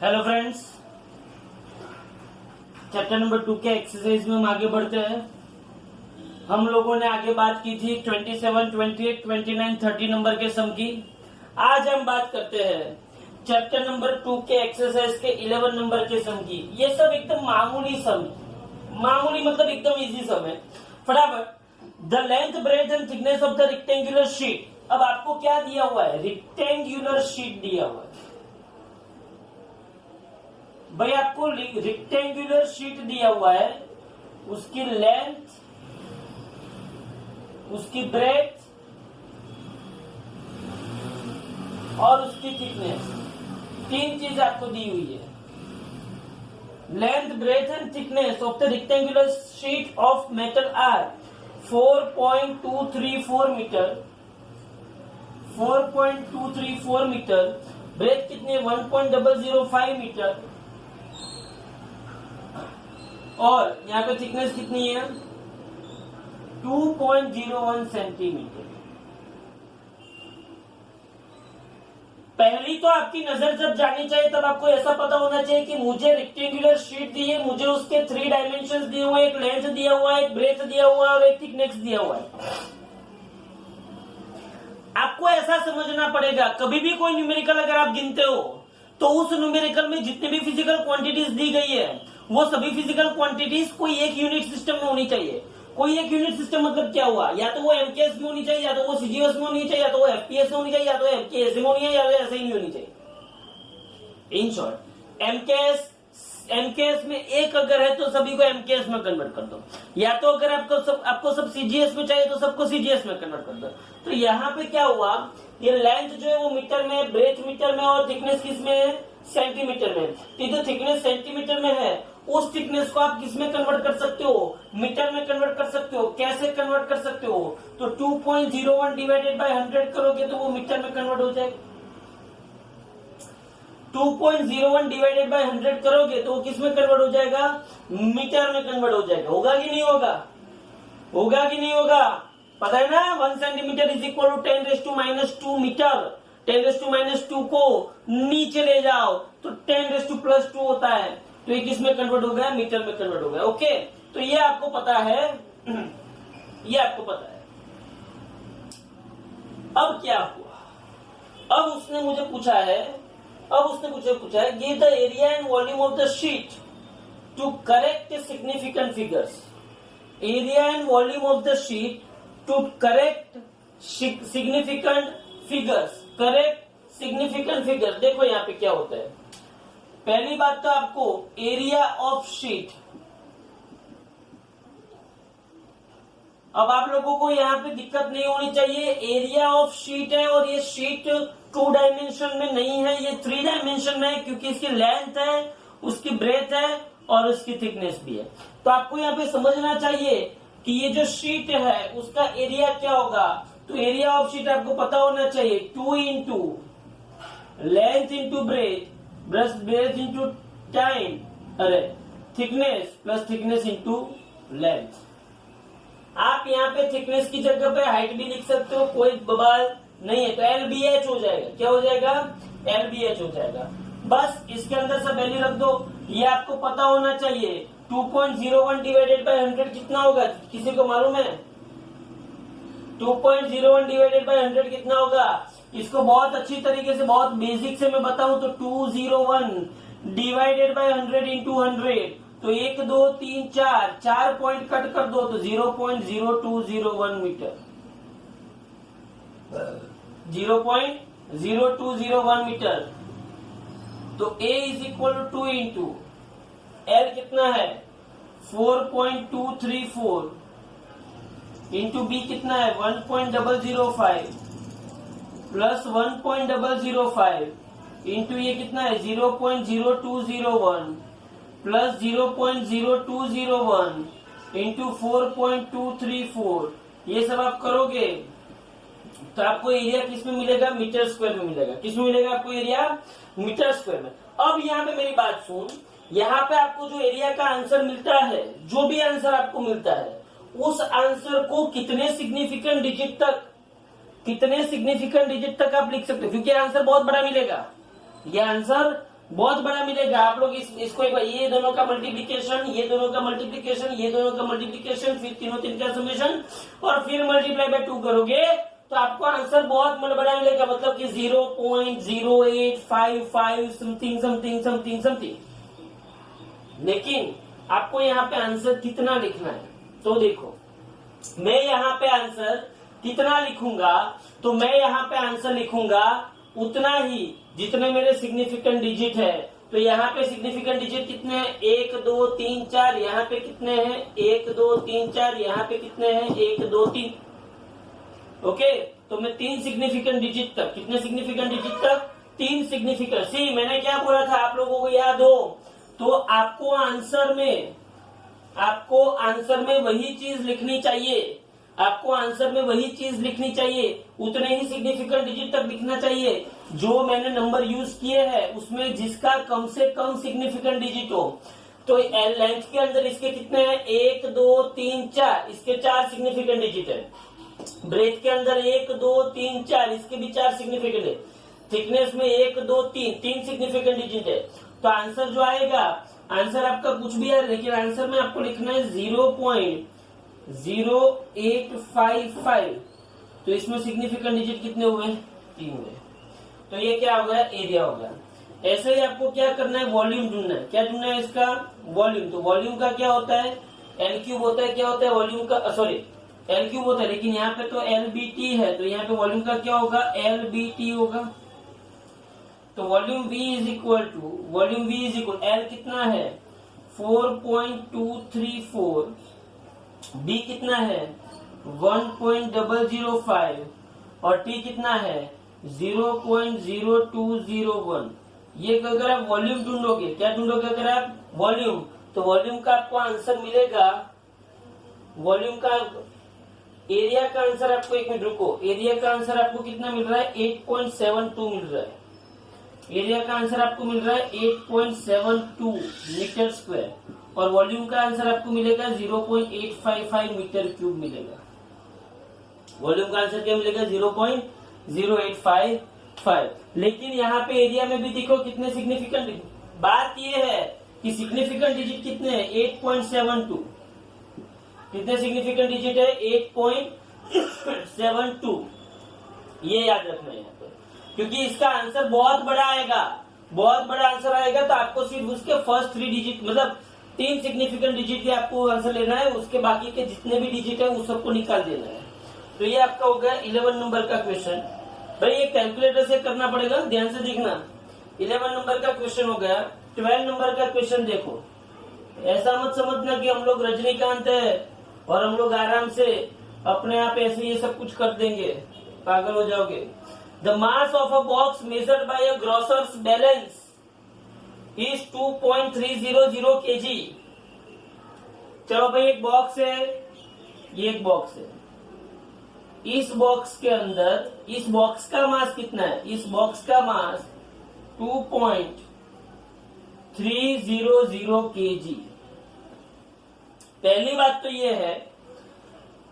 Hello friends, chapter number 2 के exercise में हम आगे बढ़ते हैं। हम लोगों ने आगे बात की थी 27, 28, 29, 30 नंबर के सम की। आज हम बात करते हैं चैप्टर नंबर 2 के एक्सरसाइज के 11 नंबर के सम की। ये सब एकदम मामूली सम, मामूली मतलब एकदम इजी सम है। फटाफट। The length, breadth and thickness of the rectangular sheet. अब आपको क्या दिया हुआ है? रेक्टेंगुलर शीट दिया हुआ है भाई। आपको रेक्टेंगुलर शीट दिया हुआ है, उसकी लेंथ, उसकी ब्रेथ और उसकी थिकनेस, तीन चीज आपको दी हुई है। Length, breadth and thickness of the rectangular sheet of metal are 4.234 metre, 4.234 metre. Breadth कितनी है? 1.005 मीटर। और यहाँ पे थिकनेस कितनी है? 2.01 सेंटीमीटर। पहली तो आपकी नजर जब जानी चाहिए तब आपको ऐसा पता होना चाहिए कि मुझे रेक्टेंगुलर शीट दी है, मुझे उसके 3 डायमेंशंस दिए हुए, एक लेंथ दिया हुआ है, एक ब्रेथ दिया हुआ है और एक थिकनेस दिया हुआ है। आपको ऐसा समझना पड़ेगा, कभी भी कोई न्यूमेरिकल अगर आप गिनते हो तो उस न्यूमेरिकल में जितनी भी फिजिकल क्वांटिटीज दी गई है वो सभी फिजिकल क्वांटिटीज कोई एक यूनिट सिस्टम में होनी चाहिए। कोई एक यूनिट सिस्टम मतलब क्या हुआ? या तो वो एमकेएस में होनी चाहिए, या तो वो सीजीएस में होनी चाहिए, या तो वो एफपीएस में होनी चाहिए, या तो एमकेएस में होनी है, या तो ऐसे ही नहीं होनी चाहिए। इन शॉर्ट, एमकेएस में एक अगर है तो सभी को एमकेएस में कन्वर्ट कर दो, या तो अगर आपको सब सीजीएस में चाहिए तो सबको सीजीएस में कन्वर्ट कर दो। तो यहाँ पे क्या हुआ? ये लेंथ जो है वो मीटर में, ब्रेथ मीटर में और थिकनेस किस में है? सेंटीमीटर में। तो जो थिकनेस सेंटीमीटर में है उस थिकनेस को आप किस में कन्वर्ट कर सकते हो? मीटर में कन्वर्ट कर सकते हो। कैसे कन्वर्ट कर सकते हो? तो 2.01 डिवाइडेड बाय 100 करोगे तो वो मीटर में कन्वर्ट हो जाएगा। 2.01 डिवाइडेड बाय 100 करोगे तो वो किस में कन्वर्ट हो जाएगा? मीटर में कन्वर्ट हो जाएगा। होगा कि नहीं होगा? होगा कि नहीं होगा? पता है ना, 1 centimetre is equal to 10⁻² metre. 10⁻² को नीचे ले जाओ तो 10⁻² होता है। तो ये किस में कन्वर्ट हो गया? मीटर में कन्वर्ट हो गया। ओके, तो ये आपको पता है, ये आपको पता है। अब क्या हुआ? अब उसने मुझे पूछा है give the area and volume of the sheet to correct significant figures. Area and volume of the sheet to correct significant figures. Correct significant figures. देखो यहाँ पे क्या होता है। पहली बात तो आपको एरिया ऑफ शीट, अब आप लोगों को यहाँ पे दिक्कत नहीं होनी चाहिए। एरिया ऑफ शीट है और ये शीट 2 डायमेंशन में नहीं है, ये 3 डायमेंशन में है, क्योंकि इसकी लेंथ है, उसकी ब्रेथ है और उसकी थिकनेस भी है। तो आपको यहाँ पे समझना चाहिए कि ये जो शीट है उसका एरिया क्या होगा। तो एरिया ऑफ शीट आपको पता होना चाहिए 2 into length into breadth into time, अरे thickness plus thickness into length. आप यहाँ पे थिकनेस की जगह पे हाइट भी लिख सकते हो, कोई बवाल नहीं है। तो LBH हो जाएगा। क्या हो जाएगा? LBH हो जाएगा। बस इसके अंदर सब वैल्यू रख दो। ये आपको पता होना चाहिए 2.01 डिवाइडेड बाय 100 कितना होगा? किसी को मालूम है? 2.01 डिवाइडेड बाय 100 कितना होगा? इसको बहुत अच्छी तरीके से, बहुत बेसिक से मैं बताऊं तो 201 डिवाइडेड बाय 100 इंटू 100। तो 1 2 3 4 पॉइंट कट कर दो तो 0.0201 मीटर, 0.0201 मीटर। तो A is equal to 2 into L कितना है? 4.234 इंटू B कितना है? 1.005 प्लस 1.005 इंटू ये कितना है? 0.0201 प्लस 0.0201 इंटू 4.234। ये सब आप करोगे तो आपको एरिया किस में मिलेगा? मीटर स्क्वायर में मिलेगा। किस में मिलेगा आपको एरिया? मीटर स्क्वायर में। अब यहाँ पे मेरी बात सुन, यहाँ पे आपको जो एरिया का आंसर मिलता है, जो भी आंसर आपको मिलता है, उस आंसर को कितने सिग्निफिकेंट डिजिट तक आप लिख सकते हो, क्योंकि आंसर बहुत बड़ा मिलेगा। ये आंसर बहुत बड़ा मिलेगा। आप लोग इसको एक बार ये दोनों का मल्टीप्लीकेशन, ये दोनों का मल्टीप्लीकेशन, ये दोनों का मल्टीप्लीकेशन, फिर तीन का समेशन और फिर मल्टीप्लाई बाय 2 करोगे तो आपको आंसर बहुत बड़ा मिलेगा, मतलब कि 0.0855 समथिंग समथिंग समथिंग समथिंग। लेकिन आपको यहाँ पे आंसर कितना लिखना है, तो देखो मैं यहाँ पे आंसर कितना लिखूंगा, तो मैं यहाँ पे आंसर लिखूंगा उतना ही जितने मेरे सिग्निफिकेंट डिजिट है। तो यहाँ पे सिग्निफिकेंट डिजिट कितने हैं, 1 2 3 4, यहाँ पे कितने हैं 1 2 3 4, यहाँ पे कितने हैं 1 2 3। ओके, तो मैं 3 सिग्निफिकेंट डिजिट तक, कितने सिग्निफिकेंट डिजिट तक, 3 सिग्निफिकेंट। सी मैंने क्या बोला था आप लोगों को याद हो, तो आपको आंसर में वही चीज लिखनी चाहिए, आपको आंसर में वही चीज लिखनी चाहिए, उतने ही सिग्निफिकेंट डिजिट तक लिखना चाहिए जो मैंने नंबर यूज किए हैं उसमें जिसका कम से कम सिग्निफिकेंट डिजिट हो। तो लेंथ के अंदर इसके कितने हैं 1 2 3 4, इसके 4 सिग्निफिकेंट डिजिट है। ब्रेथ के अंदर 1 2 3 4, इसके भी 4 सिग्निफिकेंट है। थिकनेस में 1 2 3 सिग्निफिकेंट डिजिट है। तो आंसर जो आएगा, आंसर आपका कुछ भी है लेकिन आंसर में आपको लिखना है 0.0855। तो इसमें सिग्निफिकेंट डिजिट कितने हुए, 3 हुए। तो ये क्या हो गया, एरिया हो गया। ऐसे ही आपको क्या करना है, वॉल्यूम ढूंढना है। क्या ढूंढना है इसका, वॉल्यूम। तो वॉल्यूम का क्या होता है, एल क्यूब होता है। क्या होता है वॉल्यूम का, सॉरी एल क्यूब होता है, लेकिन यहाँ पे तो LBT है, तो यहाँ पे वॉल्यूम का क्या होगा, LBT होगा। तो volume V is equal to L कितना है 4.234, B कितना है 1.005 और T कितना है 0.0201। ये अगर आप वॉल्यूम ढूंढोगे, क्या ढूंढोगे अगर आप वॉल्यूम, तो वॉल्यूम का आपको आंसर मिलेगा, वॉल्यूम का एरिया का आंसर आपको, एक मिनट रुको, एरिया का आंसर आपको कितना मिल रहा है 8.72 मिल रहा है। एरिया का आंसर आपको मिल रहा है 8.72 मीटर स्क्वायर और वॉल्यूम का आंसर आपको मिलेगा 0.855 मीटर क्यूब मिलेगा। वॉल्यूम का आंसर क्या मिलेगा 0.0855। लेकिन यहाँ पे एरिया में भी देखो कितने सिग्निफिकेंट, बात ये है कि सिग्निफिकेंट डिजिट कितने हैं 8.72, कितने सिग्निफिकेंट डिजिट है 8.72, ये याद रखना है यहाँ पे, क्योंकि इसका आंसर बहुत बड़ा आएगा, बहुत बड़ा आंसर आएगा। तो आपको सिर्फ उसके फर्स्ट 3 डिजिट, मतलब 3 सिग्निफिकेंट डिजिट के आपको आंसर लेना है, उसके बाकी के जितने भी डिजिट है उस सबको निकाल देना है। तो ये आपका हो गया 11 नंबर का क्वेश्चन। भाई ये कैलकुलेटर से करना पड़ेगा, ध्यान से देखना। 11 नंबर का क्वेश्चन हो गया। 12 नंबर का क्वेश्चन देखो, ऐसा मत समझना कि हम लोग रजनीकांत है और हम लोग आराम से अपने आप ऐसे ये सब कुछ कर देंगे, पागल हो जाओगे। The mass of a box measured by a grocers balance is 2.300 kg। चलो भाई एक बॉक्स है, ये एक बॉक्स है, इस बॉक्स के अंदर, इस बॉक्स का मास कितना है, इस बॉक्स का मास 2.300 kg। पहली बात तो ये है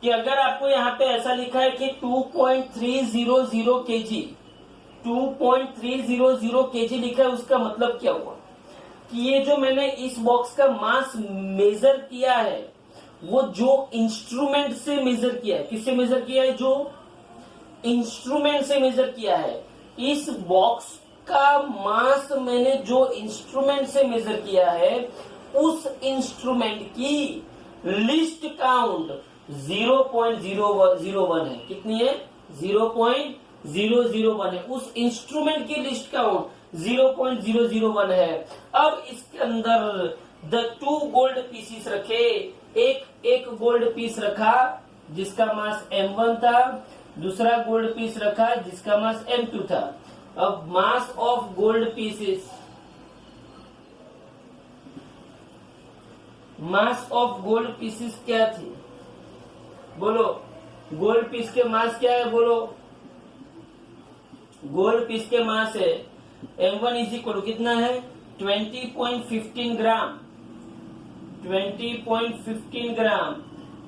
कि अगर आपको यहाँ पे ऐसा लिखा है कि 2.300 kg, 2.300 kg लिखा है, उसका मतलब क्या हुआ कि ये जो मैंने इस बॉक्स का मास मेजर किया है वो जो इंस्ट्रूमेंट से मेजर किया है, किससे मेजर किया है, जो इंस्ट्रूमेंट से मेजर किया है। इस बॉक्स का मास मैंने जो इंस्ट्रूमेंट से मेजर किया है उस इंस्ट्रूमेंट की लिस्ट काउंट 0.001 है। कितनी है 0.001 है। उस इंस्ट्रूमेंट की लिस्ट काउंट 0.001 है। अब इसके अंदर द 2 गोल्ड पीसीस रखे, एक गोल्ड पीस रखा जिसका मास M1 था, दूसरा गोल्ड पीस रखा जिसका मास M2 था। अब mass of gold pieces, mass of gold pieces क्या थी बोलो, गोल्ड पीस के मास क्या है बोलो, गोल्ड पीस के मास है M1 इज इक्वल कितना है 20.15 ग्राम, 20.15 ग्राम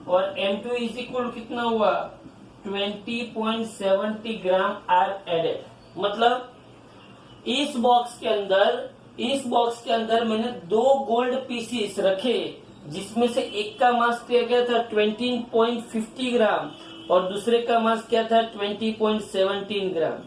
और M2 इज इक्वल कितना हुआ 20.70 ग्राम आर एडेड। मतलब इस बॉक्स के अंदर इस बॉक्स के अंदर मैंने 2 गोल्ड पीसीस रखे, जिसमें से एक का मास किया गया था 20.50 ग्राम और दूसरे का मास क्या था 20.17 ग्राम।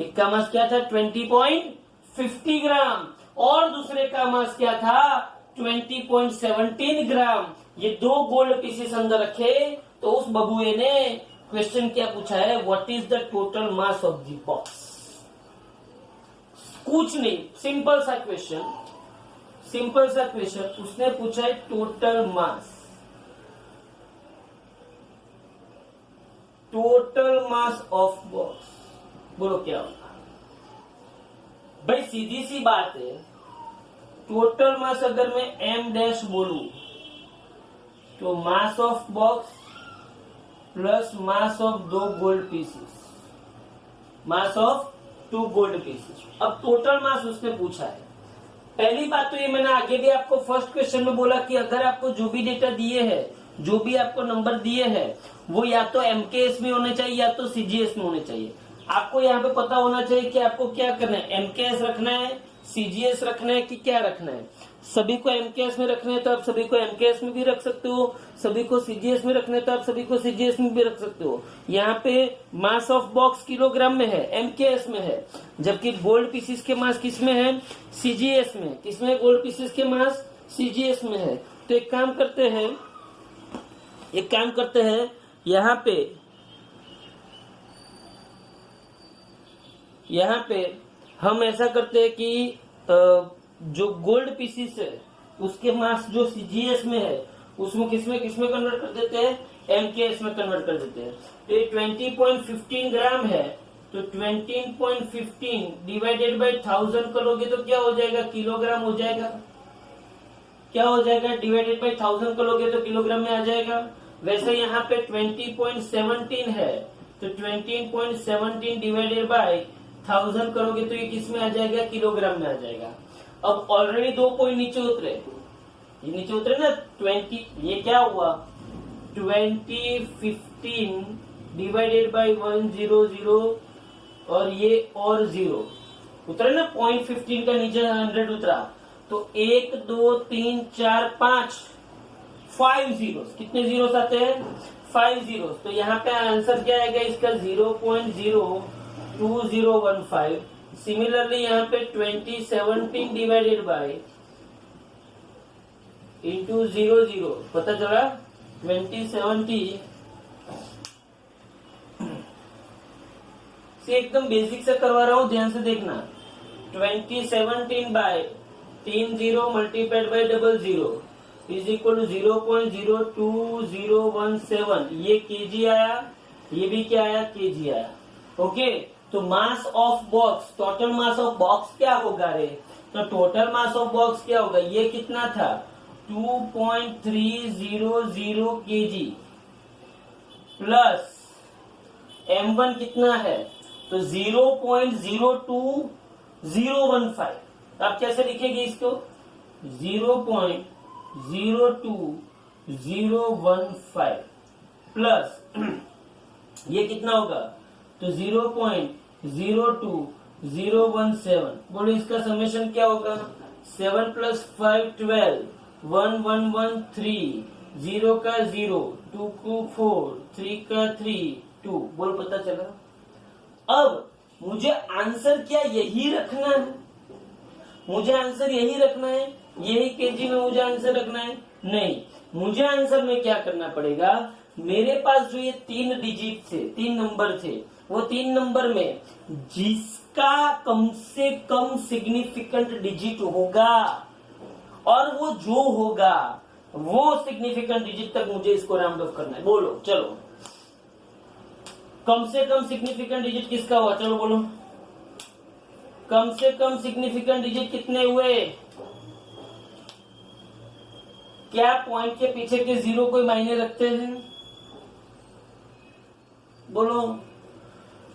एक का मास क्या था 20.50 ग्राम और दूसरे का मास क्या था 20.17 ग्राम। ये 2 गोल्ड पीसेस अंदर रखे, तो उस बबुए ने क्वेश्चन क्या पूछा है, what is the total mass of the box. कुछ नहीं, सिंपल सा क्वेश्चन उसने पूछा है टोटल मास ऑफ बॉक्स। बोलो क्या होगा भाई, सीधी सी बात है। टोटल मास अगर मैं m डैश बोलू तो mass of box plus mass of 2 gold pieces, mass of 2 gold pieces. अब टोटल मास उसने पूछा है। पहली बात तो ये मैंने आगे भी आपको फर्स्ट क्वेश्चन में बोला कि अगर आपको जो भी डेटा दिए हैं, जो भी आपको नंबर दिए हैं, वो या तो एमकेएस में होने चाहिए या तो सीजीएस में होने चाहिए। आपको यहाँ पे पता होना चाहिए कि आपको क्या करना है, एमकेएस रखना है, सीजीएस रखना है कि क्या रखना है। सभी को एमकेएस में रखना है तो आप सभी को एमकेएस में भी रख सकते हो, सभी को सीजीएस में रखना है तो आप सभी को सीजीएस में भी रख सकते हो। यहाँ पे मास ऑफ बॉक्स किलोग्राम में है, एमकेएस में है, जबकि गोल्ड पीसेस के मास किस में है, सीजीएस में। किसमें गोल्ड पीसेस के मास सीजीएस में है। तो एक काम करते हैं यहाँ पे हम ऐसा करते हैं कि जो गोल्ड पीसीस है उसके मास जो सीजीएस में है उसमें किसमें कन्वर्ट कर देते हैं, एमकेएस में कन्वर्ट कर देते हैं। तो ये 20.15 ग्राम है, तो 20.15 डिवाइडेड बाय 1000 करोगे तो क्या हो जाएगा, किलोग्राम हो जाएगा। क्या हो जाएगा, डिवाइडेड बाय 1000 करोगे तो किलोग्राम में आ जाएगा। वैसे यहाँ पे 20.17 है, तो 20.17 डिवाइडेड बाय 1000 करोगे तो ये किस में आ जाएगा, किलोग्राम में आ जाएगा। अब ऑलरेडी 2 पॉइंट नीचे उतरे, ये नीचे उतरे ना 20, ये क्या हुआ 2015 डिवाइडेड बाय 100 और ये और 0 उतरे ना, 0.15 का नीचे 100 उतरा, तो 1 2 3 4 5 जीरोस। कितने जीरोस आते हैं, 5 जीरोस। तो यहाँ पे आंसर क्या आएगा इसका 0.02015। सिमिलरली यहाँ पे 2017 डिवाइडेड बाय इंटू 00, पता चला 2070 से एकदम बेसिक से करवा रहा हूँ, ध्यान से देखना। 2017 by 30 multiplied by 00 is equal to 0.02017। ये केजी आया, ये भी क्या आया, केजी आया। ओके, तो mass of box, total mass of box क्या होगा रे, तो टोटल मास ऑफ बॉक्स क्या होगा, ये कितना था 2.300 केजी प्लस m1 कितना है, तो 0.02015। आप कैसे लिखेंगे इसको, 0.02015 प्लस ये कितना होगा, तो 0.02017। बोलो इसका समेशन क्या होगा, 7 + 5 12, 1 1 1 3, 0 का 0, 2 को 4, 3 का 3 2। बोलो पता चला। अब मुझे आंसर क्या यही रखना है, यही केजी में मुझे आंसर रखना है, नहीं। मुझे आंसर में क्या करना पड़ेगा, मेरे पास जो ये 3 डिजिट थे, 3 नंबर थे, वो 3 नंबर में जिसका कम से कम सिग्निफिकेंट डिजिट होगा, और वो जो होगा वो सिग्निफिकेंट डिजिट तक मुझे इसको राउंड ऑफ करना है। बोलो चलो, कम से कम सिग्निफिकेंट डिजिट किसका हुआ, चलो बोलो। कम से कम सिग्निफिकेंट डिजिट कितने हुए, क्या पॉइंट के पीछे के 0 कोई मायने रखते हैं, बोलो।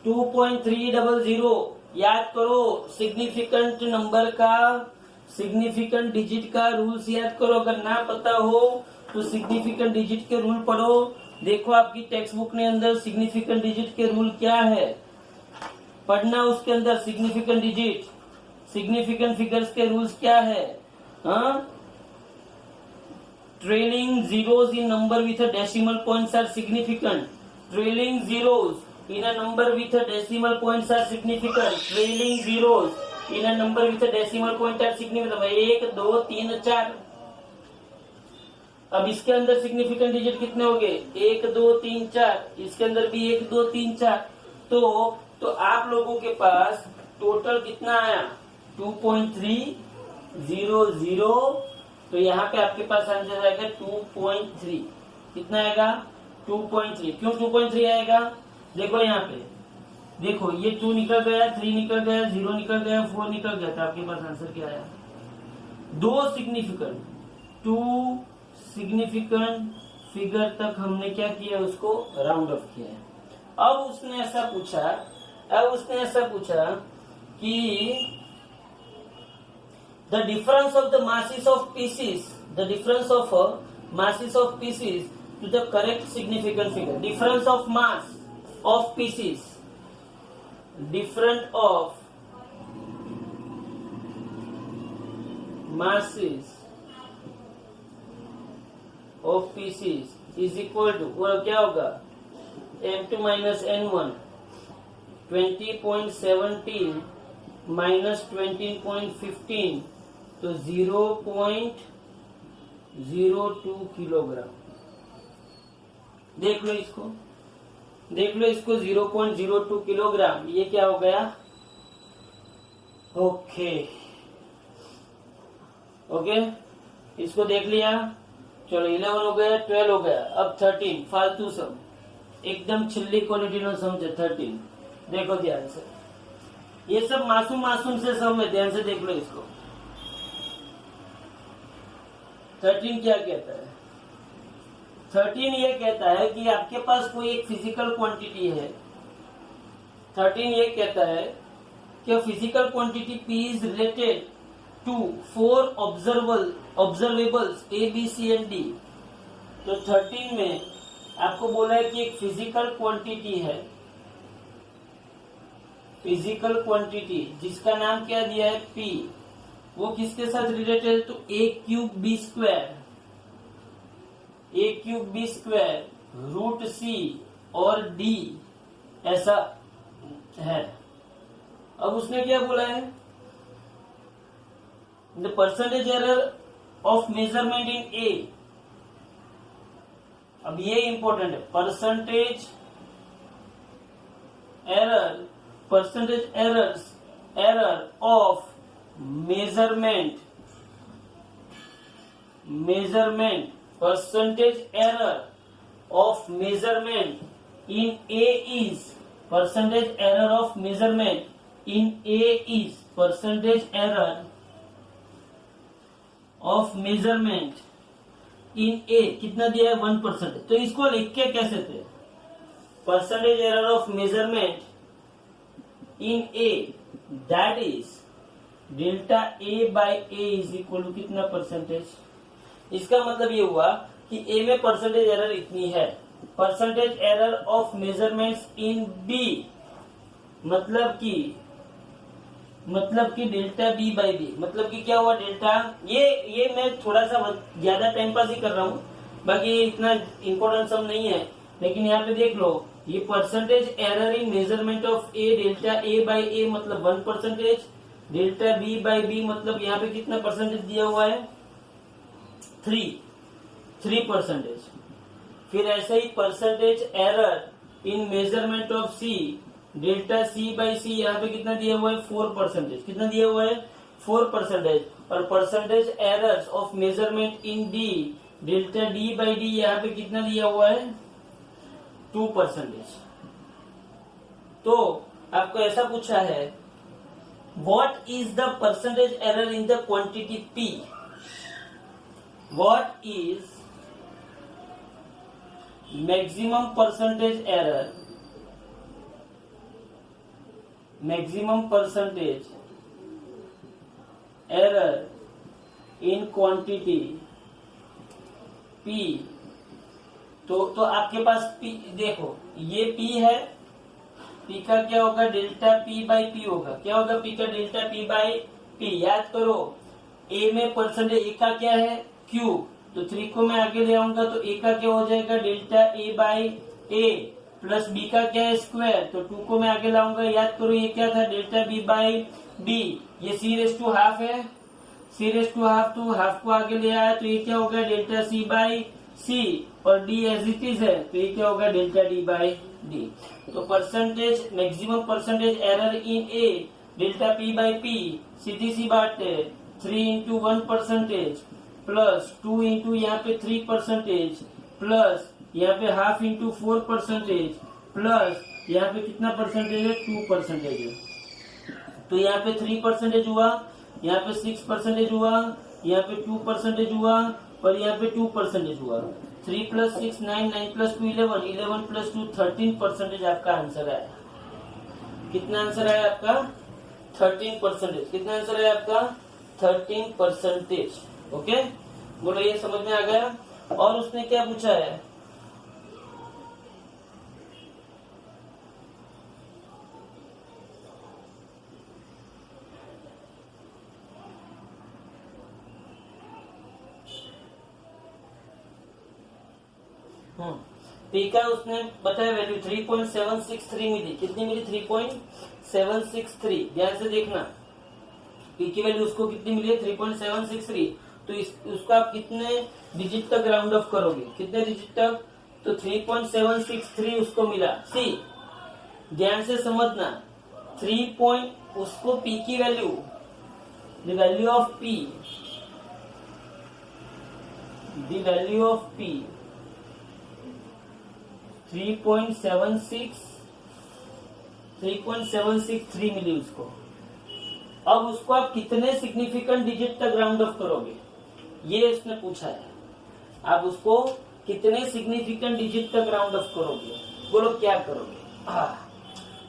2.300 याद करो, सिग्निफिकेंट नंबर का, सिग्निफिकेंट डिजिट का रूल्स याद करो। अगर ना पता हो तो सिग्निफिकेंट डिजिट के रूल पढ़ो। देखो आपकी टेक्स्ट बुक ने अंदर सिग्निफिकेंट डिजिट के रूल क्या है, पढ़ना उसके अंदर। सिग्निफिकेंट डिजिट सिग्निफिकेंट फिगर्स के रूल्स क्या है? Trailing zeros in number with a decimal points are significant. Trailing zeros in a number with a decimal points are significant. Trailing zeros in a number with a decimal point are significant. 1 2 3 4. अब इसके अंदर significant digit कितने हो गए? 1 2 3 4. इसके अंदर भी 1 2 3 4. तो आप लोगों के पास टोटल कितना आया? 2.300. तो यहाँ पे आपके पास आंसर आएगा 2.3. कितना आएगा? 2.3. क्यों 2.3 आएगा? देखो यहाँ पे, देखो ये 2 निकल गया, 3 निकल गया, 0 निकल गया, 4 निकल गया. तो आपके पास आंसर क्या आया? 2 सिग्निफिकेंट फिगर तक हमने क्या किया? उसको राउंड ऑफ किया है. अब उसने ऐसा पूछा कि the difference of the masses of pieces to the correct significant figure. Difference of mass of pieces, difference of masses of pieces is equal to, और क्या होगा? m2 minus n1. 20.17 minus 20.15, तो 0.02 किलोग्राम. देख लो इसको 0.02 किलोग्राम. ये क्या हो गया? ओके, इसको देख लिया. चलो 11 हो गया, 12 हो गया. अब 13 फालतू सम, एकदम छिल्ली क्वालिटी नो समझे. 13 देखो ध्यान से, ये सब मासूम से सम है. ध्यान से देख लो इसको. 13 क्या कहता है? 13 ये कहता है कि आपके पास कोई एक फिजिकल क्वांटिटी है. 13 ये कहता है कि physical quantity P is related to 4 observables A, B, C and D. तो 13 में आपको बोला है कि एक फिजिकल क्वांटिटी है, फिजिकल क्वांटिटी जिसका नाम क्या दिया है? P. वो किसके साथ रिलेटेड है? तो A cube B square root C और D ऐसा है. अब उसने क्या बोला है? The percentage error of measurement in A. अब ये इंपॉर्टेंट है. Percentage error of measurement percentage error of measurement in A is percentage error of measurement in A is percentage error of measurement in A कितना दिया है? 1%. तो इसको लिख के कैसे थे? percentage error of measurement in A, that is delta A by A is equal to कितना परसेंटेज? इसका मतलब ये हुआ कि A में परसेंटेज एरर इतनी है. Percentage error of measurements in B मतलब कि डेल्टा B बाई B. मतलब कि क्या हुआ? डेल्टा ये मैं थोड़ा सा ज्यादा टाइम पास ही कर रहा हूँ, बाकी इतना इंपॉर्टेंट सम नहीं है. लेकिन यहाँ पे देख लो, ये percentage error in measurement of A, delta A by A मतलब 1%. डेल्टा B बाई B मतलब यहाँ पे कितना परसेंटेज दिया हुआ है? 3%. फिर ऐसा ही percentage error in measurement of C, delta C by C यहाँ पे कितना दिया हुआ है? 4%. कितना दिया हुआ है? 4%. और percentage errors of measurement in D, delta D by D यहाँ पे कितना दिया हुआ है? 2%. तो आपको ऐसा पूछा है, what is the percentage error in the quantity P? What is maximum percentage error in quantity P? तो आपके पास P, देखो ये P है. P का क्या होगा? डेल्टा P बाई P होगा. क्या होगा? P का डेल्टा P बाई पी। याद करो ए में परसेंटेज ए का क्या है क्यू, तो 3 को मैं आगे ले आऊंगा तो ए का क्या हो जाएगा delta A by A plus B का क्या है स्क्वायर, तो 2 को मैं आगे लाऊंगा। याद करो ये क्या था डेल्टा बी बाई डी, ये सी रेस टू हाफ है, सी रेस टू हाफ, तो हाफ को आगे ले आया तो ये क्या होगा डेल्टा सी बाई सी, और डी एज इट इज है तो ये क्या होगा डेल्टा डी बाई डी। तो percentage maximum percentage error in A delta P by P, सीधी सी बात है 3 इंटू 1% प्लस 2 इंटू यहाँ पे 3% प्लस यहाँ पे हाफ इंटू 4% प्लस यहाँ पे कितना परसेंटेज है 2% है, तो यहाँ पे 3% हुआ, यहाँ पे 6% हुआ, यहाँ पे 2% हुआ और यहाँ पे 2% हुआ। 3 प्लस 6 9, 9 प्लस 2 11, 11 प्लस 2 13% आपका आंसर आया। कितना आंसर आया आपका 13%। कितना आंसर आया आपका 13%। ओके, बोलो ये समझ में आ गया। और उसने क्या पूछा है पी का उसने बताया वैल्यू 3.763 मिली। कितनी मिली 3.763। ध्यान से देखना पी की वैल्यू उसको कितनी मिली है 3.763। तो उसको आप कितने डिजिट तक राउंड ऑफ करोगे, कितने डिजिट तक, तो 3.763 उसको मिला। सी ध्यान से समझना 3 उसको पी की value the value of P 3.763 मिली उसको। अब उसको आप कितने सिग्निफिकेंट डिजिट तक राउंड ऑफ करोगे, ये उसने पूछा है। आप उसको कितने सिग्निफिकेंट डिजिट तक राउंड ऑफ करोगे, बोलो क्या करोगे।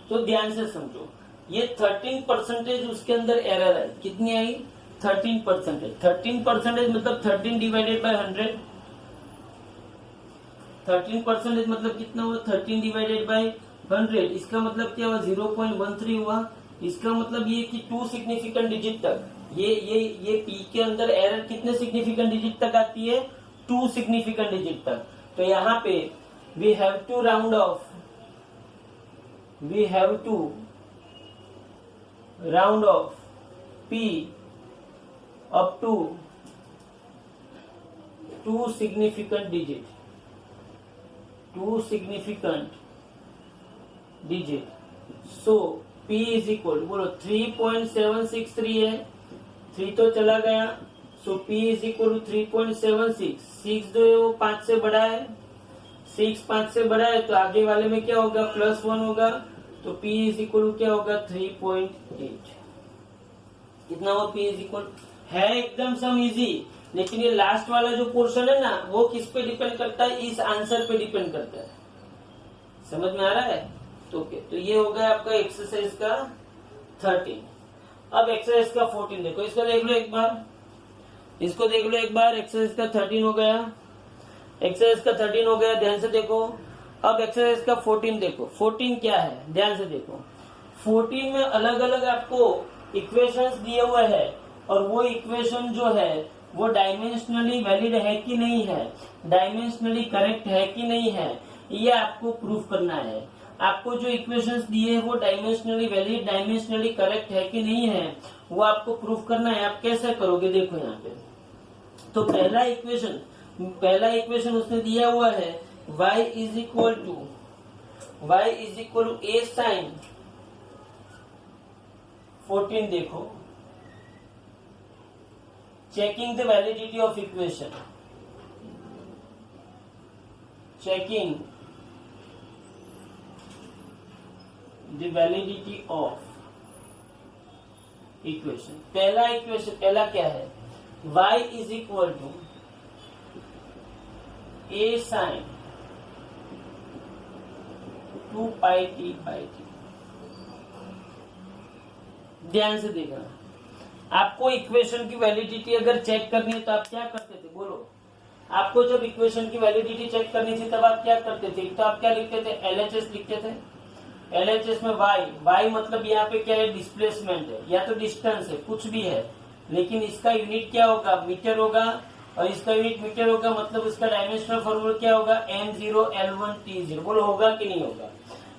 तो ध्यान से समझो, ये 13% उसके अंदर एरर है। कितनी आई 13%। 13% मतलब 13 डिवाइडेड बाय 100। 13% मतलब कितना हुआ 13 डिवाइडेड बाय 100। इसका मतलब क्या हुआ 0.13 हुआ। इसका मतलब ये कि 2 सिग्निफिकेंट डिजिट तक ये पी के अंदर एरर कितने सिग्निफिकेंट डिजिट तक आती है 2 सिग्निफिकेंट डिजिट तक। तो यहाँ पे we have to round off P up to 2 significant digit, 2 significant digit. So P is equal, बोलो 3.763 है, 3 तो चला गया, so P is equal to 3.76। 6 जो है वो 5 से बड़ा है, 6 5 से बड़ा है तो आगे वाले में क्या होगा +1 होगा, तो P is equal to क्या होगा 3.8। कितना हो P is equal है एकदम सम इजी। लेकिन ये लास्ट वाला जो पोर्शन है ना वो किस पे डिपेंड करता है, इस आंसर पे डिपेंड करता है। समझ में आ रहा है। तो ये हो गया आपका एक्सरसाइज का 13। अब एक्सरसाइज का 14 देखो, इसको देख लो एक बार, इसको देख लो एक बार। एक्सरसाइज का 13 हो गया, एक्सरसाइज का 13 हो गया, ध्यान से देखो। अब एक्सरसाइज का 14 देखो। 14 क्या है ध्यान से देखो। 14 में अलग अलग आपको इक्वेशंस दिए हुए हैं और वो इक्वेशन जो है वो डायमेंशनली वैलिड है कि नहीं है, डायमेंशनली करेक्ट है कि नहीं है, ये आपको प्रूफ करना है। आपको जो इक्वेशंस दिए हैं वो डायमेंशनली वैलिड, डायमेंशनली करेक्ट है कि नहीं है, वो आपको प्रूफ करना है। आप कैसे करोगे देखो यहाँ पे। तो पहला इक्वेशन उसने दिया हुआ है y is equal to a sine 14। देखो checking the validity of equation, checking the validity of equation। पहला इक्वेशन पहला क्या है y is equal to a sine 2 pi t by t। ध्यान से देखना, आपको इक्वेशन की वैलिडिटी अगर चेक करनी है तो आप क्या करते थे, बोलो। आपको जब इक्वेशन की वैलिडिटी चेक करनी थी तब आप क्या करते थे, तो आप क्या लिखते थे LHS लिखते थे। LHS में y मतलब यहाँ पे क्या है, डिस्प्लेसमेंट है या तो डिस्टेंस है, कुछ भी है, लेकिन इसका यूनिट क्या होगा, मीटर होगा, और इसका यूनिट मीटर होगा, मतलब इसका डायमेंशनल फॉर्मूला क्या होगा, m0L1T0। बोलो होगा कि नहीं होगा।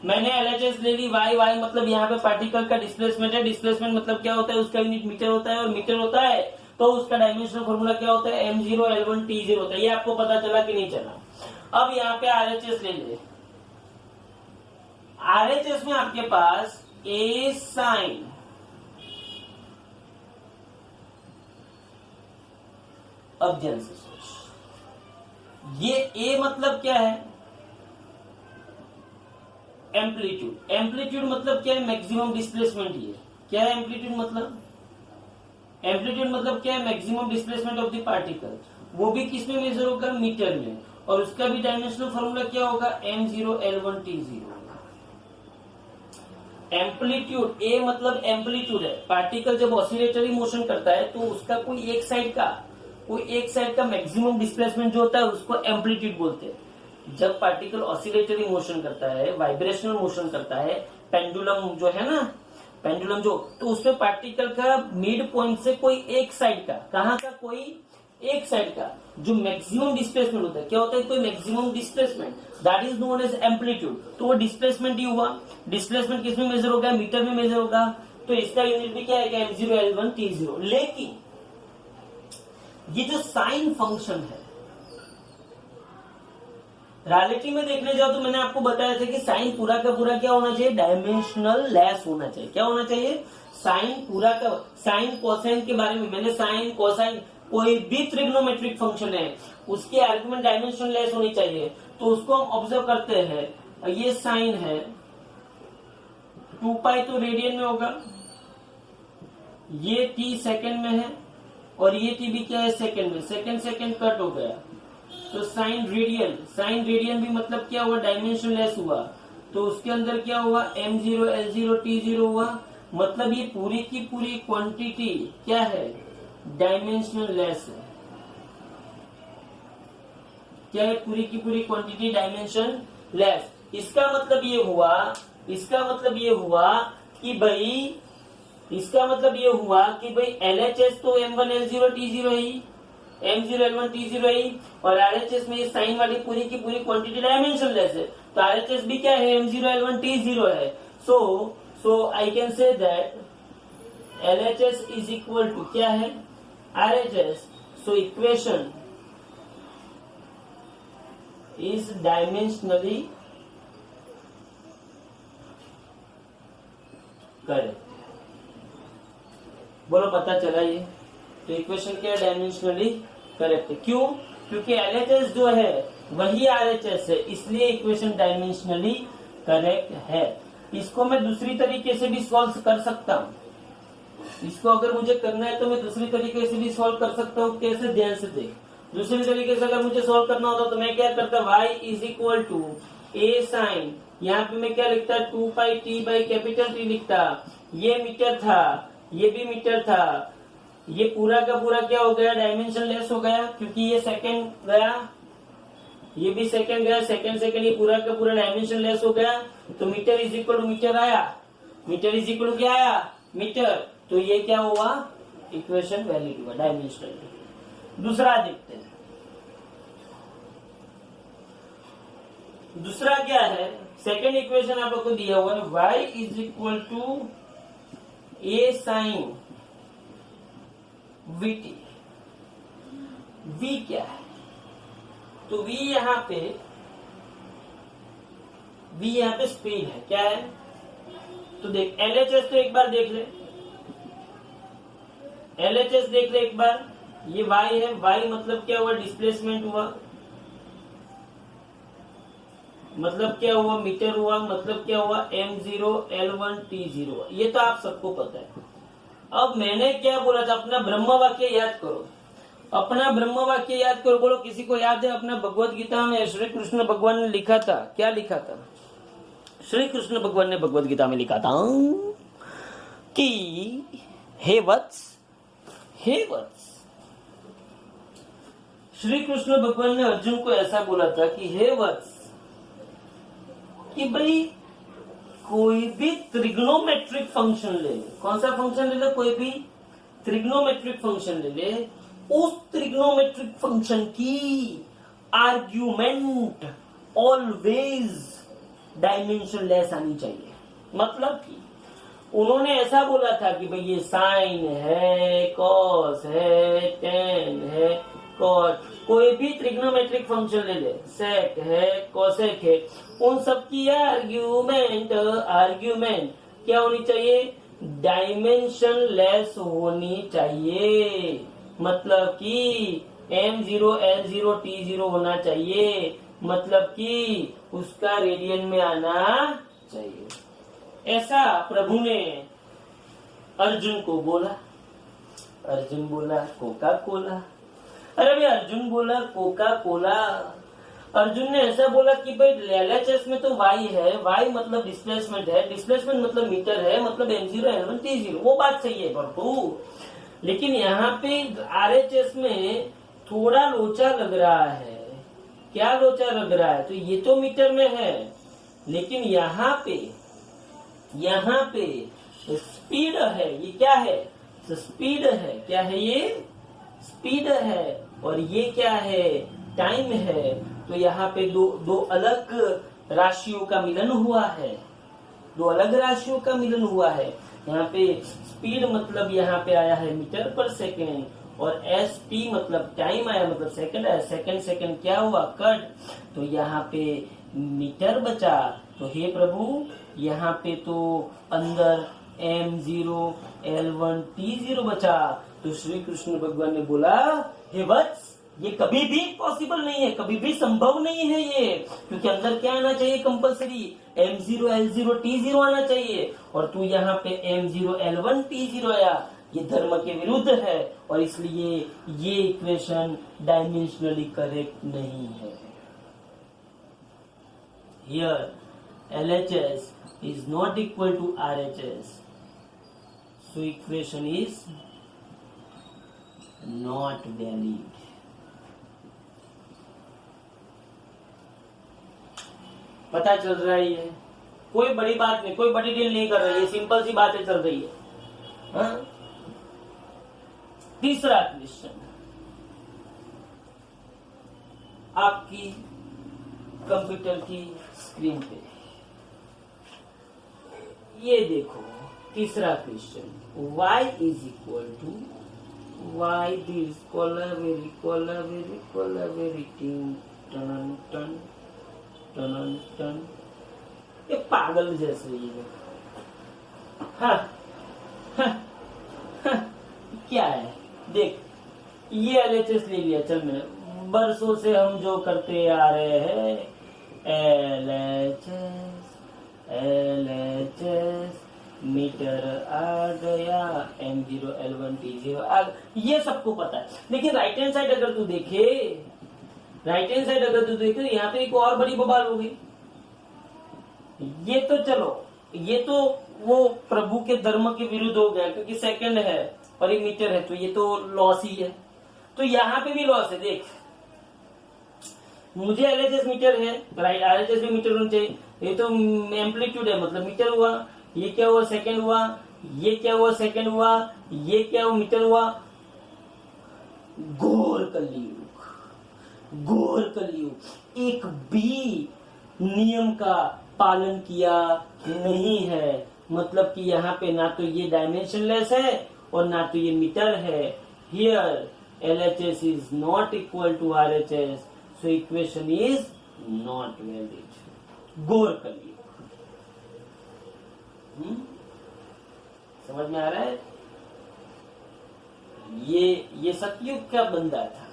मैंने LHS ले ली, y मतलब यहाँ पे पार्टिकल का डिस्प्लेसमेंट है, डिस्प्लेसमेंट मतलब क्या होता है, उसका यूनिट मीटर होता है, और मीटर होता है तो उसका डायमेंशनल फॉर्मूला क्या होता है, m0L1T0 होता है। ये आपको पता चला कि नहीं चला। अब यहाँ पे RHS ले ले, RHS में आपके पास a साइन, अब ध्यान से सोच, ये a मतलब क्या है, एम्पलीट्यूड। एम्पलीट्यूड मतलब क्या है, मैक्सिमम डिस्प्लेसमेंट। ये क्या है एम्पलीट्यूड मतलब, एम्पलीट्यूड मतलब क्या है, maximum displacement of the particle. वो भी किस में मेजर होगा, मीटर में, और उसका भी डायमेंशनल फॉर्मूला क्या होगा, m0L1T0। एम्पलीट्यूड, ए मतलब एम्पलीट्यूड है, पार्टिकल जब ऑसिलेटरी मोशन करता है तो उसका कोई एक साइड का मैक्सिमम डिस्प्लेसमेंट जो होता है उसको एम्पलीट्यूड बोलते हैं। जब पार्टिकल ऑसिलेटरी मोशन करता है, वाइब्रेशनल मोशन करता है, पेंडुलम जो है ना, पेंडुलम जो, तो उसमें पार्टिकल का मिड पॉइंट से कोई एक साइड का, कहाँ का, कोई एक साइड का जो मैक्सिमम डिस्प्लेसमेंट होता है, क्या होता है, कोई maximum displacement, that is known as amplitude. तो वो डिस्प्लेसमेंट ही हुआ। डिस्प्लेसमेंट किस में मेजर होगा, मीटर में मेजर होगा, तो इसका यूनिट भी क्या है, m0L1T0। लेकिन ये जो साइन फंक्शन है, रियलिटी में देखने जाओ तो मैंने आपको बताया था कि साइन पूरा का पूरा क्या होना चाहिए, डायमेंशनल लेस होना चाहिए। क्या होना चाहिए, साइन पूरा का, साइन कोसाइन के बारे में मैंने, साइन कोसाइन कोई भी ट्रिग्नोमेट्रिक फंक्शन है उसकी आर्गुमेंट डायमेंशन लेस होनी चाहिए। तो उसको हम ऑब्जर्व करते हैं, ये साइन है, 2π तो रेडियन में होगा, ये t सेकंड में है, और ये t भी क्या है, सेकंड में, सेकंड कट हो गया, तो साइन रेडियन भी मतलब क्या हुआ, डायमेंशन लेस हुआ। तो उसके अंदर क्या हुआ, m0L0T0 हुआ, मतलब ये पूरी की पूरी क्वांटिटी क्या है, डायमेंशनल लेस है। क्या है, पूरी की पूरी क्वांटिटी डायमेंशन लेस। इसका मतलब ये हुआ कि भाई, LHS तो m1L0T0 ही, m0L1T0 ही, और RHS में ये साइन वाली पूरी की पूरी क्वांटिटी डायमेंशन लेस है, तो RHS भी क्या है, m0L1T0 है। So I can say that LHS is equal to क्या है, RHS। So equation is dimensionally correct. बोलो पता चला ये, तो इक्वेशन क्या है, डायमेंशनली करेक्ट है। क्यों, क्योंकि LHS जो है वही RHS है, इसलिए इक्वेशन डायमेंशनली करेक्ट है। इसको मैं दूसरी तरीके से भी सॉल्व कर सकता हूँ, इसको अगर मुझे करना है तो मैं दूसरी तरीके से भी सॉल्व कर सकता हूँ। कैसे, ध्यान से देख, दूसरी तरीके से अगर मुझे सॉल्व करना होता तो मैं क्या करता, y is equal to a sine, यहाँ पे मैं क्या लिखता, 2πt बाई कैपिटल T लिखता। ये मीटर था, ये भी मीटर था, ये पूरा का पूरा क्या हो गया, डायमेंशन लेस हो गया, क्योंकि ये सेकंड गया, ये भी सेकंड गया, सेकंड ये पूरा का पूरा डायमेंशन लेस हो गया। तो metre is equal to metre आया, मीटर इज इक्वल टू क्या आया, मीटर। तो ये क्या हुआ, इक्वेशन वैलिड हुआ, डायमेंशनल। दूसरा देखते हैं, दूसरा क्या है, सेकंड इक्वेशन आप लोग को दिया हुआ है, y is equal to a sine vt। v क्या है, तो v यहाँ पे स्पीड है, क्या है, तो देख LHS तो एक बार देख ले, LHS देख ले एक बार, ये y है, y मतलब क्या हुआ, डिस्प्लेसमेंट हुआ, मतलब क्या हुआ, मीटर हुआ, मतलब क्या हुआ, m0L1T0। ये तो आप सबको पता है। अब मैंने क्या बोला था, अपना ब्रह्म वाक्य याद करो, अपना ब्रह्म वाक्य याद करो। बोलो किसी को याद है, अपना भगवत गीता में श्री कृष्ण भगवान ने लिखा था, क्या लिखा था, श्री कृष्ण भगवान ने भगवत गीता में लिखा था कि हे वत्स, श्री कृष्ण भगवान ने अर्जुन को ऐसा बोला था कि हे वत्स, कि भाई कोई भी त्रिग्नोमेट्रिक फंक्शन ले ले, कौन सा फंक्शन ले ले, कोई भी त्रिग्नोमेट्रिक फंक्शन ले ले, उस त्रिग्नोमेट्रिक फंक्शन की आर्ग्यूमेंट ऑलवेज डायमेंशन लेस आनी चाहिए। मतलब कि उन्होंने ऐसा बोला था कि भाई ये साइन है, कॉस है, टेन है, कॉट, कोई भी त्रिग्नोमेट्रिक फंक्शन ले ले, सेक है, कोसेक है, उन सब की आर्ग्यूमेंट क्या होनी चाहिए, डायमेंशन लेस होनी चाहिए। मतलब कि M0 L0 T0 होना चाहिए, मतलब कि उसका रेडियन में आना चाहिए। ऐसा प्रभु ने अर्जुन को बोला। अर्जुन बोला कोका कोला, अरे भाई अर्जुन बोला कोका कोला। अर्जुन ने ऐसा बोला कि भाई LHS में तो वाई है, वाई मतलब डिस्प्लेसमेंट है, डिस्प्लेसमेंट मतलब मीटर है, मतलब M0 L1 T0, वो बात सही है प्रभु, लेकिन यहाँ पे RHS में थोड़ा लोचा लग रहा है। क्या लोचा लग रहा है, तो ये तो मीटर में है, लेकिन यहाँ पे स्पीड है, ये क्या है, तो स्पीड है, क्या है ये, स्पीड है, और ये क्या है, टाइम है। तो यहाँ पे दो अलग राशियों का मिलन हुआ है, दो अलग राशियों का मिलन हुआ है। यहाँ पे स्पीड मतलब यहाँ पे आया है मीटर पर सेकेंड, और SP मतलब टाइम आया, मतलब सेकंड आया, सेकंड क्या हुआ, कट, तो यहाँ पे मीटर बचा। तो हे प्रभु यहाँ पे तो अंदर M0 L1 T0 बचा। तो श्री कृष्ण भगवान ने बोला, हे वत्स, ये कभी भी पॉसिबल नहीं है, कभी भी संभव नहीं है ये, क्योंकि अंदर क्या आना चाहिए, कंपल्सरी M0 L0 T0 आना चाहिए, और तू यहाँ पे M0 L1 T0 आया, ये धर्म के विरुद्ध है, और इसलिए ये इक्वेशन डायमेंशनली करेक्ट नहीं है। Here LHS is not equal to RHS, so equation is not valid. पता चल रहा है, ये कोई बड़ी बात नहीं, कोई बड़ी डील नहीं कर रही है, सिंपल सी बातें चल रही है। हाँ? तीसरा क्वेश्चन आपकी कंप्यूटर की स्क्रीन पे, ये देखो तीसरा question, y is equal to y this very ton ton ton ton, ये पागल जैसे ही है। हाँ, हाँ, हाँ, क्या है देख, ये LHS ले लिया, चल मैंने बरसों से हम जो करते आ रहे हैं, LHS मीटर आ गया, M0 L1 T0 आ गया, ये सबको पता है। लेकिन राइट हैंड साइड अगर तू देखे, यहाँ पे एक और बड़ी बवाल हो गई। ये तो चलो, ये तो वो प्रभु के धर्म के विरुद्ध हो गया, क्योंकि सेकंड है और ये मीटर है, तो ये तो लॉस ही है। तो यहाँ पे भी लॉस है, देख मुझे LHS मीटर है, RHS भी मीटर होना चाहिए। ये तो एम्पलीट्यूड है, मतलब मीटर हुआ, ये क्या हुआ, सेकंड हुआ, ये क्या हुआ, सेकंड हुआ, ये क्या हुआ, मीटर हुआ। घोर कलयुग, एक भी नियम का पालन किया नहीं है। मतलब कि यहाँ पे ना तो ये डायमेंशनलेस है और ना तो ये मीटर है। Here LHS is not equal to RHS, so equation is not valid. घोर कलयुग। समझ में आ रहा है? ये सतयुग का बंदा था,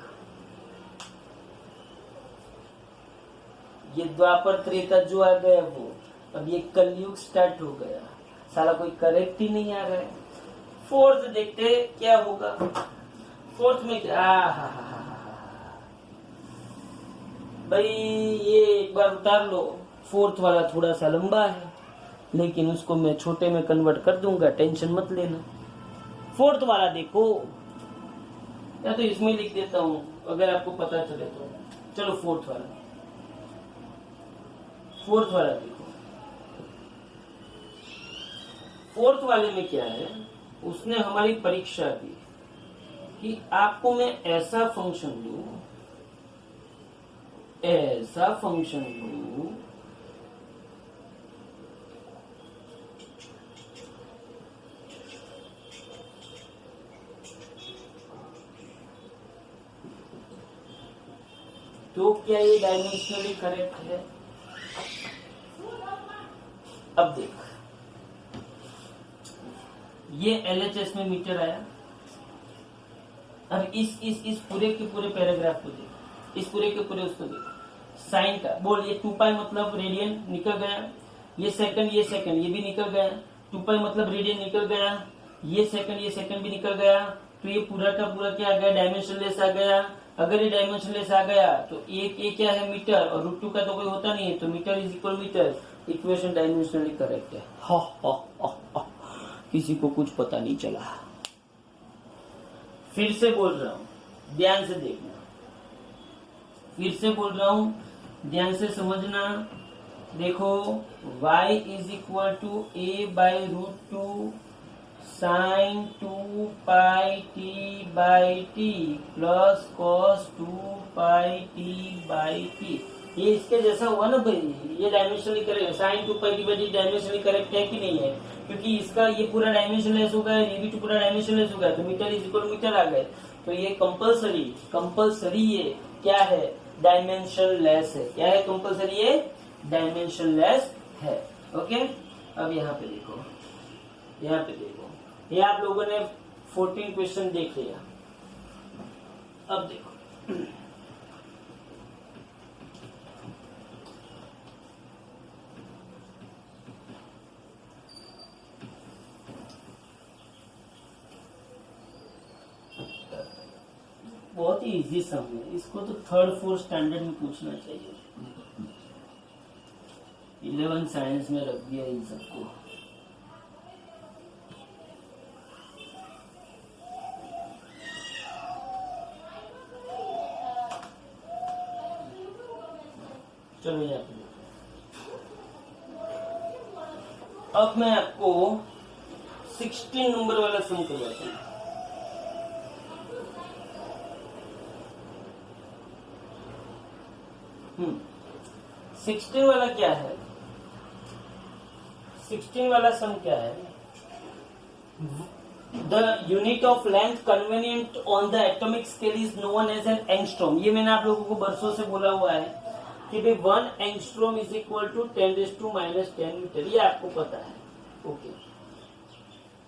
ये द्वापर त्रेता जो आ गया वो, अब ये कलयुग स्टार्ट हो गया। साला कोई करेक्ट ही नहीं आ रहा है। फोर्थ देखते क्या होगा। फोर्थ में क्या, भाई ये एक बार उतार लो। फोर्थ वाला थोड़ा सा लंबा है, लेकिन उसको मैं छोटे में कन्वर्ट कर दूंगा, टेंशन मत लेना। फोर्थ वाला देखो, या तो इसमें लिख देता हूं अगर आपको पता चले तो। चलो फोर्थ वाला देखो। फोर्थ वाले में क्या है, उसने हमारी परीक्षा दी कि आपको मैं ऐसा फंक्शन दूं, तो क्या ये डायमेंशनली करेक्ट है? अब देख, ये LHS में मीटर आया। अब इस पूरे के पूरे पैराग्राफ को देख, इस पूरे के पूरे उसको देख। साइन का बोल, ये 2 पाई मतलब रेडियन निकल गया, ये सेकंड ये भी निकल गया, 2 पाई मतलब रेडियन निकल गया, ये सेकंड भी निकल गया। तो ये पूरा का पूरा क्या आ गया, डायमेंशनलेस आ गया। अगर ये डायमेंशनलेस आ गया तो एक क्या है, मीटर, और √2 का तो कोई होता नहीं है, तो metre is equal metre. Equation dimensionally correct है। किसी को कुछ पता नहीं चला। फिर से बोल रहा हूं, ध्यान से देखना, फिर से बोल रहा हूं, ध्यान से समझना। देखो, y is equal to a/√2 sine 2 pi t/t plus cos 2 pi t/t। ये इसके जैसा हुआ ना भाई, ये dimensionally correct, sine 2 pi t/t dimensionally correct है कि नहीं है? क्योंकि इसका ये पूरा डायमेंशनलेस हो गया, ये भी पूरा डायमेंशनलेस हो गया, तो मीटर इज इक्वल मीटर आ गए। तो ये कंपल्सरी ये क्या है, डायमेंशनलेस है। क्या है कंपल्सरी? ये डायमेंशनलेस है। ओके, अब यहाँ पे देखो, ये आप लोगों ने 14 क्वेश्चन देख लिया। अब देखो, बहुत ही इजी सम है, इसको तो 3rd 4th स्टैंडर्ड में पूछना चाहिए। 11 साइंस में रख दिया इन सबको। चलो यहाँ पे अब मैं आपको 16 नंबर वाला सम करवाता हूँ। हम्म, 16 वाला क्या है? 16 वाला सम क्या है? The unit of length convenient on the atomic scale is known as an angstrom। ये मैंने आप लोगों को बरसों से बोला हुआ है कि भाई 1 angstrom is equal to 10⁻⁻10 metre, ये आपको पता है। Okay,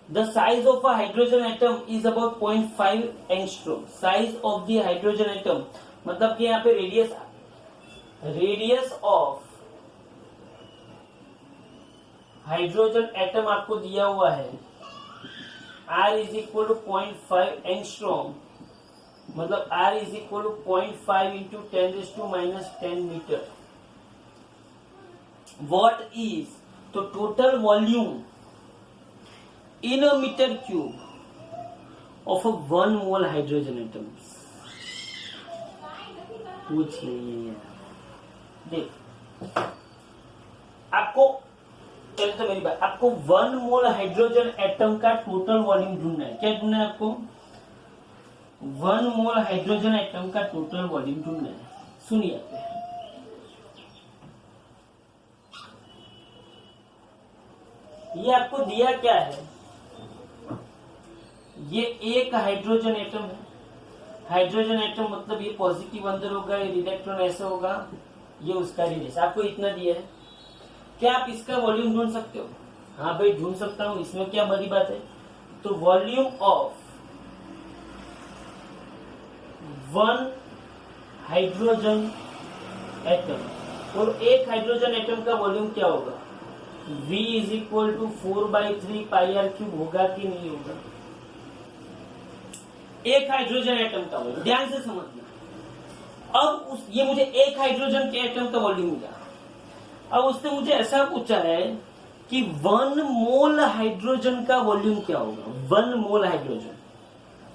the size of a hydrogen atom is about 0.5 angstrom. Size of the hydrogen atom मतलब कि यहाँ पे रेडियस ऑफ हाइड्रोजन एटम आपको दिया हुआ है, R is equal to 0.5 angstrom, मतलब R is equal to 0.5 into 10⁻⁻10 metre. What is, तो total volume in a metre cube of a 1 mole hydrogen atom. पूछ नहीं है, देख आपको पहले तो मेरी बात, आपको 1 मोल हाइड्रोजन एटम का टोटल वॉल्यूम ढूंढना है। क्या ढूंढना है आपको? 1 मोल हाइड्रोजन एटम का टोटल वॉल्यूम ढूंढना है। सुनिए, ये आपको दिया क्या है, ये एक हाइड्रोजन एटम है। हाइड्रोजन एटम मतलब ये पॉजिटिव अंदर होगा, ये इलेक्ट्रॉन ऐसे होगा, ये उसका रेडियस आपको इतना दिया है। क्या आप इसका वॉल्यूम ढूंढ सकते हो? हाँ भाई ढूंढ सकता हूं, इसमें क्या बड़ी बात है। तो वॉल्यूम ऑफ 1 हाइड्रोजन एटम, और एक हाइड्रोजन एटम का वॉल्यूम क्या होगा? V is equal to 4/3 πr³ होगा कि नहीं होगा? एक हाइड्रोजन एटम का वॉल्यूम, ध्यान से समझना। अब ये मुझे एक हाइड्रोजन के एटम का वॉल्यूम मिला। अब उसने मुझे ऐसा पूछा है कि 1 मोल हाइड्रोजन का वॉल्यूम क्या होगा? 1 मोल हाइड्रोजन,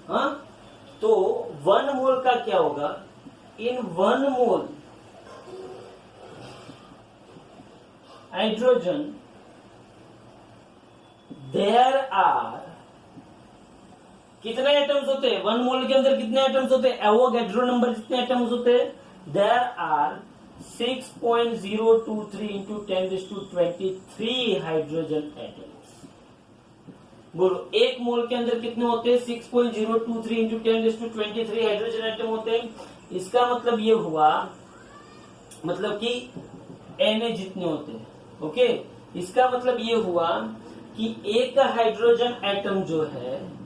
हाँ, तो 1 मोल का क्या होगा? इन 1 मोल हाइड्रोजन देयर आर, कितने एटम्स होते हैं 1 मोल के अंदर, कितने एटम्स होते हैं, एवोगैड्रो नंबर जितने एटम्स होते हैं, there are 6.023 into 10⁻23 hydrogen atoms. बोलो 1 मोल के अंदर कितने होते हैं, 6.023 इंटू 10⁻23 हाइड्रोजन एटम होते हैं। इसका मतलब ये हुआ, मतलब कि Na जितने होते हैं, ओके। इसका मतलब ये हुआ कि एक हाइड्रोजन एटम जो है,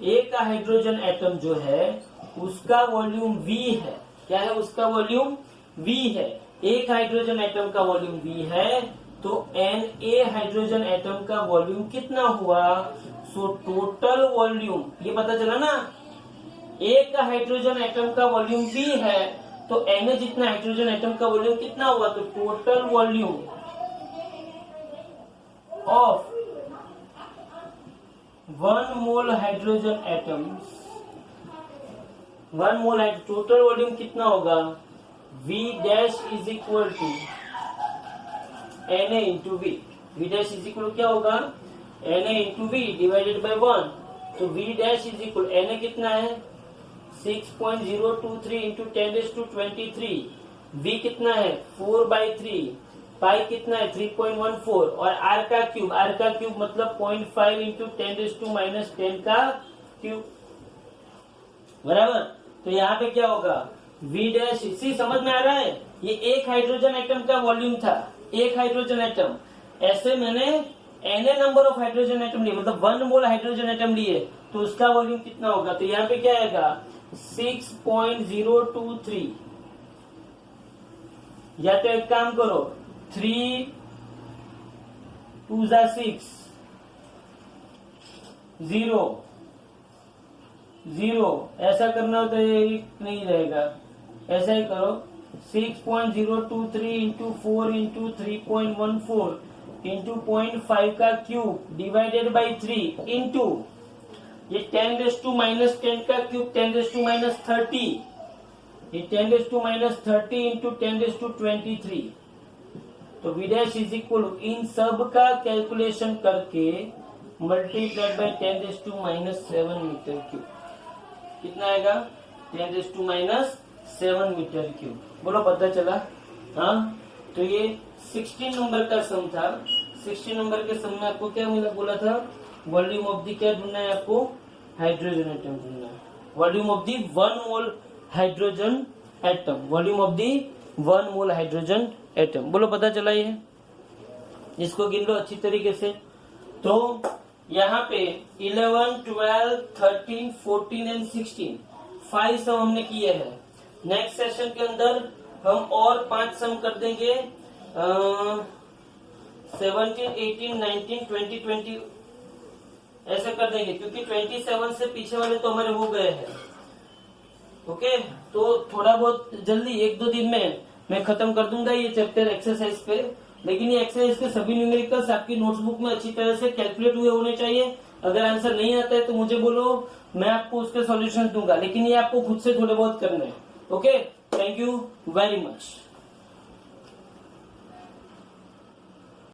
एक हाइड्रोजन एटम जो है उसका वॉल्यूम V है। क्या है, उसका वॉल्यूम V है। एक हाइड्रोजन एटम का वॉल्यूम V है, तो Na हाइड्रोजन एटम का वॉल्यूम कितना हुआ, सो टोटल वॉल्यूम, ये पता चला ना, एक हाइड्रोजन एटम का वॉल्यूम V है, तो Na जितना हाइड्रोजन एटम का वॉल्यूम कितना हुआ, तो total volume of 1 mole hydrogen atoms, 1 mole total volume कितना होगा, V dash is equal to Na into V। V dash is equal क्या होगा, Na into V divided by 1। तो V dash is equal, Na कितना है 6.023 into 10⁻23, V कितना है 4/3, पाई कितना है 3.14, और R का क्यूब मतलब 0.5 इंटू 10⁻10 का क्यूब, बराबर। तो यहाँ पे क्या होगा, V डैश, इसी समझ में आ रहा है, ये एक हाइड्रोजन एटम का वॉल्यूम था, एक हाइड्रोजन एटम। ऐसे मैंने Na number of hydrogen atom लिए, मतलब 1 मोल हाइड्रोजन एटम लिए, तो उसका वॉल्यूम कितना होगा, तो यहाँ पे क्या आएगा 6.023, या तो एक काम करो 3 2 6 0 0, ऐसा करना हो तो ये नहीं रहेगा, ऐसा ही करो 6.023 इंटू 4 इंटू 3.14 इंटू 0.5 का क्यूब डिवाइडेड बाई 3 इंटू ये 10⁻10 का क्यूब 10⁻30, ये 10⁻30 इंटू 10⁻23। तो V डैश इज इक्वल, इन सब का कैलकुलेशन करके मल्टीप्लाइड बाई 10⁻7 मीटर क्यूब, कितना आएगा 10⁻7 मीटर क्यूब। बोलो पता चला, हाँ। तो ये 16 नंबर का सम था। 16 नंबर के सम में आपको क्या मिला, बोला था वॉल्यूम ऑफ दी, क्या ढूंढना है आपको, हाइड्रोजन एटम ढूंढना है, volume of the 1 mole hydrogen atom, volume of the 1 mole hydrogen atom. बोलो पता चला, ये इसको गिन लो अच्छी तरीके से। तो यहाँ पे 11, 12, 13, 14 एंड 16 5 सम हमने किए हैं। नेक्स्ट सेशन के अंदर हम और 5 सम कर देंगे, 17, 18, 19, 20, 20 ऐसे कर देंगे, क्योंकि 27 से पीछे वाले तो हमारे हो गए हैं। ओके, तो थोड़ा बहुत जल्दी 1-2 दिन में मैं खत्म कर दूंगा ये चैप्टर एक्सरसाइज पे, लेकिन ये एक्सरसाइज के सभी न्यूमेरिकल्स आपकी नोटबुक में अच्छी तरह से कैलकुलेट हुए होने चाहिए। अगर आंसर नहीं आता है तो मुझे बोलो, मैं आपको उसके सॉल्यूशन दूंगा, लेकिन ये आपको खुद से थोड़े बहुत करने हैं। Okay, thank you very much.